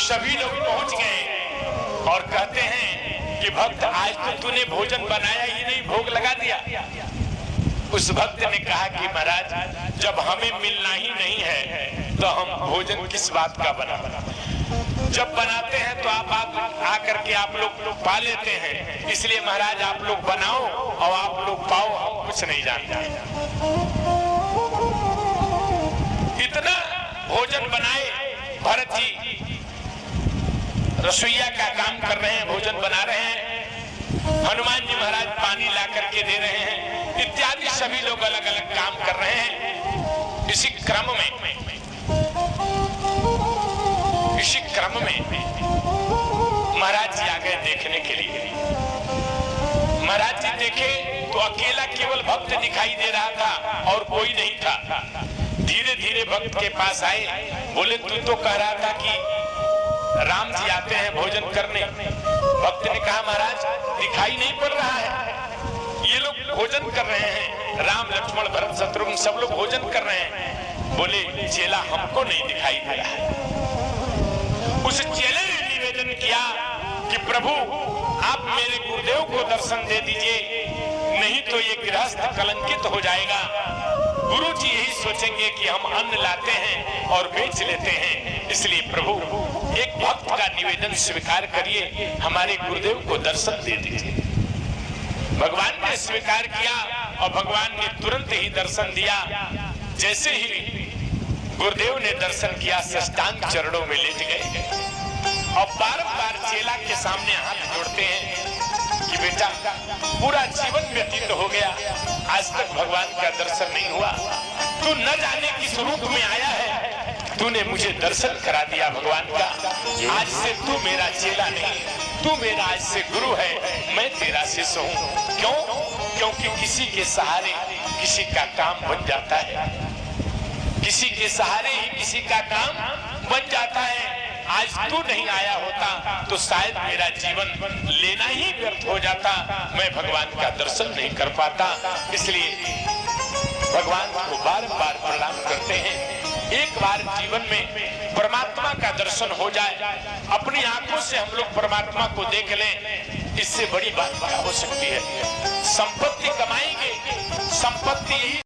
सभी लोग पहुंच गए और कहते हैं कि भक्त आज तो तूने भोजन बनाया ही नहीं, भोग लगा दिया। उस भक्त ने कहा कि महाराज जब हमें मिलना ही नहीं है तो हम भोजन किस बात का बना, जब बनाते हैं तो आप आकर के आप लोग पा लेते हैं, इसलिए महाराज आप लोग बनाओ और आप लोग पाओ, हम कुछ नहीं जानते। इतना भोजन बनाए, भरत जी रसोईया का काम कर रहे हैं, भोजन बना रहे हैं, हनुमान जी महाराज पानी ला करके दे रहे हैं, इत्यादि सभी लोग अलग अलग काम कर रहे हैं। इसी क्रम में महाराज जी आ गए देखने के लिए। महाराज जी देखे तो अकेला केवल भक्त दिखाई दे रहा था और कोई नहीं था। धीरे धीरे भक्त के पास आए, बोले तू तो कह रहा था कि राम जी आते हैं भोजन करने। भक्त ने कहा महाराज दिखाई नहीं पड़ रहा है, ये लोग भोजन कर रहे हैं, राम लक्ष्मण भरत शत्रुघ्न सब लोग भोजन कर रहे हैं। बोले चेला हमको नहीं दिखाई दे रहा है। उस चेले ने निवेदन किया कि प्रभु आप मेरे गुरुदेव को दर्शन दे दीजिए, नहीं तो ये गृहस्थ कलंकित हो जाएगा। गुरु जी यही सोचेंगे कि हम अन्न लाते हैं और बेच लेते हैं, इसलिए प्रभु एक भक्त का निवेदन स्वीकार करिए, हमारे गुरुदेव को दर्शन दे दीजिए। भगवान ने स्वीकार किया और भगवान ने तुरंत ही दर्शन दिया। जैसे ही गुरुदेव ने दर्शन किया, साष्टांग चरणों में लेट गए और बार-बार चेला के सामने हाथ जोड़ते हैं कि बेटा पूरा जीवन व्यतीत हो गया, आज तक भगवान का दर्शन नहीं हुआ, तू न जाने किस रूप में आया है, तूने मुझे दर्शन करा दिया भगवान का। आज से तू मेरा चेला नहीं, तू मेरा आज से गुरु है, मैं तेरा शिष्य हूँ। क्यों? क्योंकि किसी के सहारे किसी का काम बन जाता है, किसी के सहारे ही किसी का काम बन जाता है। आज तू नहीं आया होता तो शायद मेरा जीवन लेना ही व्यर्थ हो जाता, मैं भगवान का दर्शन नहीं कर पाता। इसलिए भगवान को बार-बार प्रणाम करते हैं। एक बार जीवन में परमात्मा का दर्शन हो जाए, अपनी आंखों से हम लोग परमात्मा को देख लें, इससे बड़ी बात क्या हो सकती है। संपत्ति कमाएंगे, संपत्ति यही